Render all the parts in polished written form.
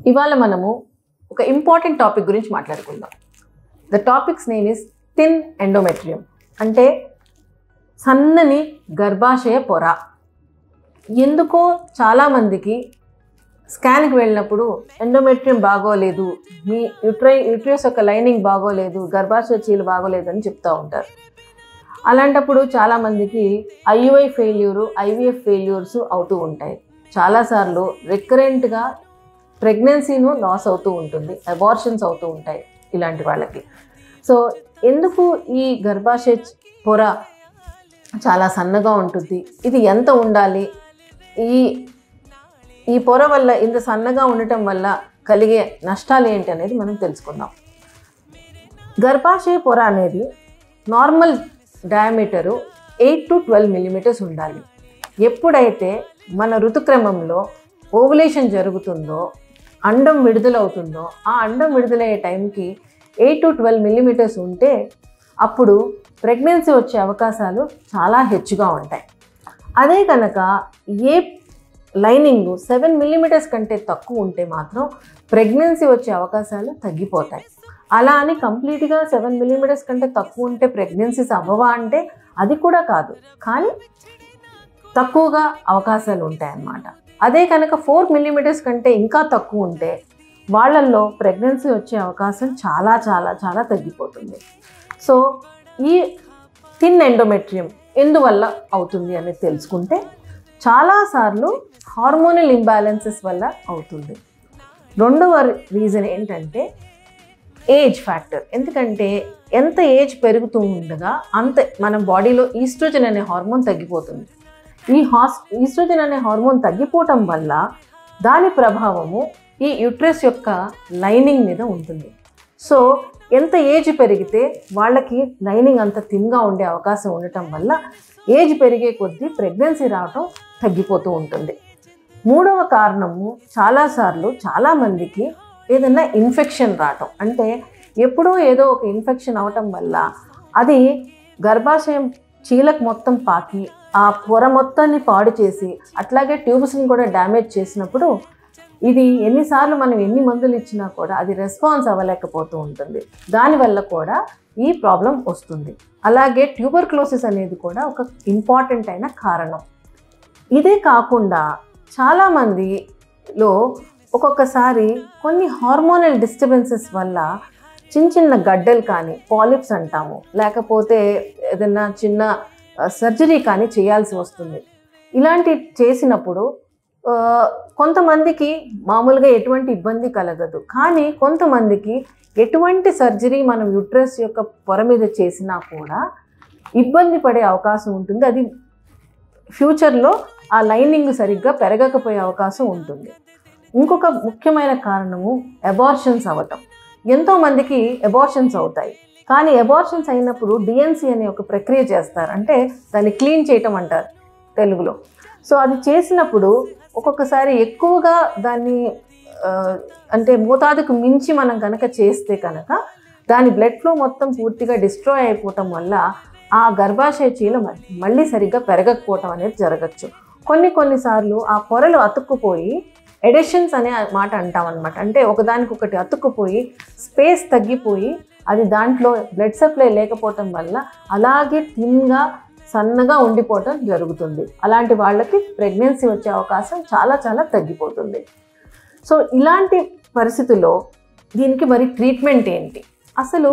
ఇవాళ మనము ఒక ఇంపార్టెంట్ టాపిక్ గురించి మాట్లాడుకుందాం. The topics name is thin endometrium, అంటే సన్నని గర్భాశయ పొర. ఎందుకో చాలామందికి స్కాన్కి వెళ్ళినప్పుడు ఎండోమెట్రియం బాగోలేదు, మీ యూట్రస్ యొక్క లైనింగ్ బాగోలేదు, గర్భాశయ చీలు బాగోలేదు అని చెప్తూ ఉంటారు. అలాంటప్పుడు చాలామందికి ఐయుఐ ఫెయిల్యూరు, ఐవీఎఫ్ ఫెయిల్యూర్స్ అవుతూ ఉంటాయి. చాలాసార్లు రికరెంట్గా ప్రెగ్నెన్సీను లాస్ అవుతూ ఉంటుంది, అబార్షన్స్ అవుతూ ఉంటాయి ఇలాంటి వాళ్ళకి. సో ఎందుకు ఈ గర్భాశయ పొర చాలా సన్నగా ఉంటుంది, ఇది ఎంత ఉండాలి, ఈ పొర వల్ల ఇంత సన్నగా ఉండటం వల్ల కలిగే నష్టాలు ఏంటి అనేది మనం తెలుసుకుందాం. గర్భాశయ పొర అనేది నార్మల్ డయామీటరు 8 to 12 millimeters ఉండాలి. ఎప్పుడైతే మన ఋతుక్రమంలో ఓవులేషన్ జరుగుతుందో, అండం విడుదలవుతుందో, ఆ అండం విడుదలయ్యే టైంకి 8 to 12 millimeters ఉంటే అప్పుడు ప్రెగ్నెన్సీ వచ్చే అవకాశాలు చాలా హెచ్చుగా ఉంటాయి. అదే కనుక ఏ లైనింగ్ 7 millimeters కంటే తక్కువ ఉంటే మాత్రం ప్రెగ్నెన్సీ వచ్చే అవకాశాలు తగ్గిపోతాయి. అలా అని కంప్లీట్గా 7 millimeters కంటే తక్కువ ఉంటే ప్రెగ్నెన్సీస్ అవ్వవా అంటే అది కూడా కాదు, కానీ తక్కువగా అవకాశాలు ఉంటాయన్నమాట. అదే కనుక 4 millimeters కంటే ఇంకా తక్కువ ఉంటే వాళ్ళల్లో ప్రెగ్నెన్సీ వచ్చే అవకాశం చాలా చాలా చాలా తగ్గిపోతుంది. సో ఈ థిన్ ఎండోమెట్రియం ఎందువల్ల అవుతుంది అనేది తెలుసుకుంటే, చాలాసార్లు హార్మోనల్ ఇంబ్యాలెన్సెస్ వల్ల అవుతుంది. రెండవ రీజన్ ఏంటంటే ఏజ్ ఫ్యాక్టర్. ఎందుకంటే ఎంత ఏజ్ పెరుగుతూ ఉండగా అంత మన బాడీలో ఈస్ట్రోజన్ అనే హార్మోన్ తగ్గిపోతుంది. ఈస్ట్రోజన్ అనే హార్మోన్ తగ్గిపోవటం వల్ల దాని ప్రభావము ఈ యూట్రస్ యొక్క లైనింగ్ మీద ఉంటుంది. సో ఎంత ఏజ్ పెరిగితే వాళ్ళకి లైనింగ్ అంత థిన్గా ఉండే అవకాశం ఉండటం వల్ల ఏజ్ పెరిగే కొద్దీ ప్రెగ్నెన్సీ రావటం తగ్గిపోతూ ఉంటుంది. మూడవ కారణము, చాలామందికి ఏదైనా ఇన్ఫెక్షన్ రావటం. అంటే ఎప్పుడో ఏదో ఒక ఇన్ఫెక్షన్ అవటం వల్ల అది గర్భాశయం చీలకు మొత్తం పాకి ఆ పొర మొత్తాన్ని పాడు చేసి అట్లాగే ట్యూబ్స్ని కూడా డ్యామేజ్ చేసినప్పుడు ఇది ఎన్నిసార్లు మనం ఎన్ని మందులు ఇచ్చినా కూడా అది రెస్పాన్స్ అవ్వలేకపోతూ ఉంటుంది. దానివల్ల కూడా ఈ ప్రాబ్లం వస్తుంది. అలాగే ట్యూబర్క్లోసిస్ అనేది కూడా ఒక ఇంపార్టెంట్ అయిన కారణం. ఇదే కాకుండా చాలామందిలో ఒక్కొక్కసారి కొన్ని హార్మోనల్ డిస్టర్బెన్సెస్ వల్ల చిన్న గడ్డలు కానీ, పాలిప్స్ అంటాము, లేకపోతే ఏదైనా చిన్న సర్జరీ కానీ చేయాల్సి వస్తుంది. ఇలాంటి చేసినప్పుడు కొంతమందికి మామూలుగా ఎటువంటి ఇబ్బంది కలగదు, కానీ కొంతమందికి ఎటువంటి సర్జరీ మనం యూట్రస్ యొక్క పొర మీద చేసినా కూడా ఇబ్బంది పడే అవకాశం ఉంటుంది. అది ఫ్యూచర్లో ఆ లైనింగ్ సరిగ్గా పెరగకపోయే అవకాశం ఉంటుంది. ఇంకొక ముఖ్యమైన కారణము అబార్షన్స్ అవ్వటం. ఎంతోమందికి అబార్షన్స్ అవుతాయి, కానీ అబార్షన్స్ అయినప్పుడు డిఎన్సీ అనే ఒక ప్రక్రియ చేస్తారు, అంటే దాన్ని క్లీన్ చేయటం అంటారు తెలుగులో. సో అది చేసినప్పుడు ఒక్కొక్కసారి ఎక్కువగా దాన్ని అంటే మోతాదుకు మించి మనం కనుక చేస్తే కనుక దాని బ్లడ్ ఫ్లో మొత్తం పూర్తిగా డిస్ట్రాయ్ అయిపోవటం వల్ల ఆ గర్భాశయ చీల మళ్ళీ సరిగ్గా పెరగకపోవటం అనేది జరగచ్చు. కొన్నిసార్లు ఆ పొరలు అతుక్కుపోయి ఎడెషన్స్ అనే మాట అంటాం అనమాట. అంటే ఒకదానికొకటి అతుక్కుపోయి స్పేస్ తగ్గిపోయి అది దాంట్లో బ్లడ్ సప్లై లేకపోవటం వల్ల అలాగే థిన్గా సన్నగా ఉండిపోవటం జరుగుతుంది. అలాంటి వాళ్ళకి ప్రెగ్నెన్సీ వచ్చే అవకాశం చాలా చాలా తగ్గిపోతుంది. సో ఇలాంటి పరిస్థితుల్లో దీనికి మరి ట్రీట్మెంట్ ఏంటి, అసలు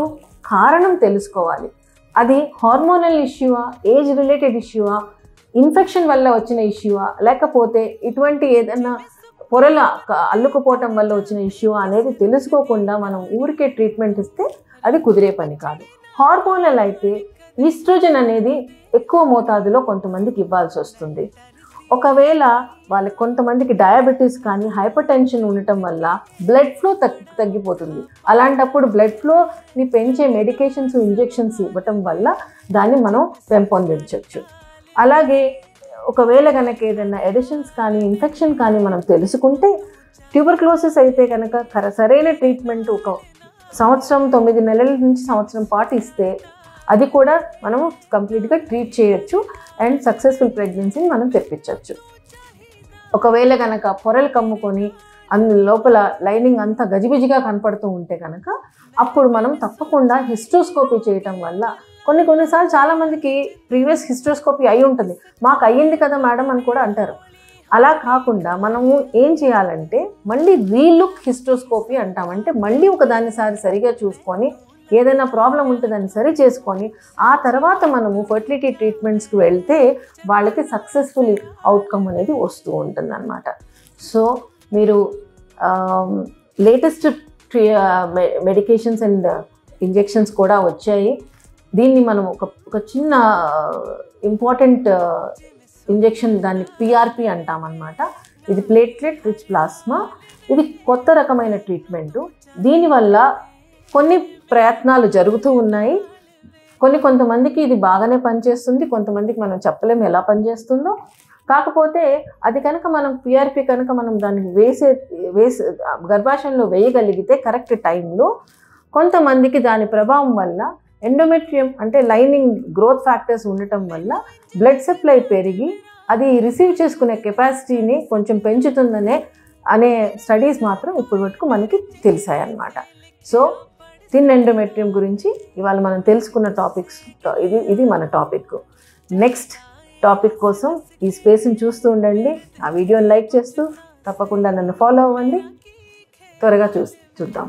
కారణం తెలుసుకోవాలి. అది హార్మోనల్ ఇష్యూవా, ఏజ్ రిలేటెడ్ ఇష్యూవా, ఇన్ఫెక్షన్ వల్ల వచ్చిన ఇష్యూవా, లేకపోతే ఇటువంటి ఏదైనా పొరల అల్లుకుపోవటం వల్ల వచ్చిన ఇష్యూ అనేది తెలుసుకోకుండా మనం ఊరికే ట్రీట్మెంట్ ఇస్తే అది కుదిరే పని కాదు. హార్మోనల్ అయితే ఈస్ట్రోజన్ అనేది ఎక్కువ మోతాదులో కొంతమందికి ఇవ్వాల్సి వస్తుంది. ఒకవేళ వాళ్ళకి కొంతమందికి డయాబెటీస్ కానీ హైపర్ టెన్షన్ ఉండటం వల్ల బ్లడ్ ఫ్లో తగ్గిపోతుంది. అలాంటప్పుడు బ్లడ్ ఫ్లోని పెంచే మెడికేషన్స్, ఇంజెక్షన్స్ ఇవ్వటం వల్ల దాన్ని మనం పెంపొందించవచ్చు. అలాగే ఒకవేళ కనుక ఏదైనా ఎడిషన్స్ కానీ, ఇన్ఫెక్షన్ కానీ మనం తెలుసుకుంటే, ట్యూబర్క్లోసిస్ అయితే కనుక సరైన ట్రీట్మెంట్ ఒక సంవత్సరం 9 నెలల నుంచి సంవత్సరం పాటు ఇస్తే అది కూడా మనము కంప్లీట్గా ట్రీట్ చేయొచ్చు అండ్ సక్సెస్ఫుల్ ప్రెగ్నెన్సీని మనం తెప్పించవచ్చు. ఒకవేళ కనుక పొరలు కమ్ముకొని లోపల లైనింగ్ అంతా గజిబిజిగా కనపడుతూ ఉంటే కనుక అప్పుడు మనం తప్పకుండా హిస్టోస్కోపీ చేయటం వల్ల కొన్నిసార్లు చాలామందికి ప్రీవియస్ హిస్టోస్కోపీ అయి ఉంటుంది, మాకు అయ్యింది కదా మేడం అని కూడా అంటారు. అలా కాకుండా మనము ఏం చేయాలంటే మళ్ళీ రీలుక్ హిస్టోస్కోపీ అంటామంటే మళ్ళీ ఒకదాన్నిసారి సరిగా చూసుకొని ఏదైనా ప్రాబ్లం ఉంటే దాన్ని సరి చేసుకొని ఆ తర్వాత మనము ఫర్టిలిటీ ట్రీట్మెంట్స్కి వెళ్తే వాళ్ళకి సక్సెస్ఫుల్ అవుట్కమ్ అనేది వస్తూ ఉంటుంది అన్నమాట. సో మీరు లేటెస్ట్ మెడికేషన్స్ అండ్ ఇంజెక్షన్స్ కూడా వచ్చాయి. దీన్ని మనం ఒక చిన్న ఇంపార్టెంట్ ఇంజెక్షన్, దాన్ని పిఆర్పి అంటామన్నమాట. ఇది ప్లేట్లెట్ రిచ్ ప్లాస్మా. ఇది కొత్త రకమైన ట్రీట్మెంటు. దీనివల్ల కొన్ని ప్రయత్నాలు జరుగుతూ ఉన్నాయి. కొంతమందికి ఇది బాగానే పనిచేస్తుంది, కొంతమందికి మనం చెప్పలేము ఎలా పనిచేస్తుందో. కాకపోతే అది కనుక మనం పిఆర్పి కనుక మనం దాన్ని వేసే గర్భాశయంలో వేయగలిగితే కరెక్ట్ టైంలో కొంతమందికి దాని ప్రభావం వల్ల ఎండోమెట్రియం అంటే లైనింగ్ గ్రోత్ ఫ్యాక్టర్స్ ఉండటం వల్ల బ్లడ్ సప్లై పెరిగి అది రిసీవ్ చేసుకునే కెపాసిటీని కొంచెం పెంచుతుందనే స్టడీస్ మాత్రం ఇప్పటి వరకు మనకి తెలిసాయన్నమాట. సో థిన్ ఎండోమెట్రియం గురించి ఇవాళ మనం తెలుసుకున్న టాపిక్స్ ఇది మన టాపిక్. నెక్స్ట్ టాపిక్ కోసం ఈ స్పేస్ని చూస్తూ ఉండండి. ఆ వీడియోని లైక్ చేస్తూ తప్పకుండా నన్ను ఫాలో అవ్వండి. త్వరగా చూద్దాం.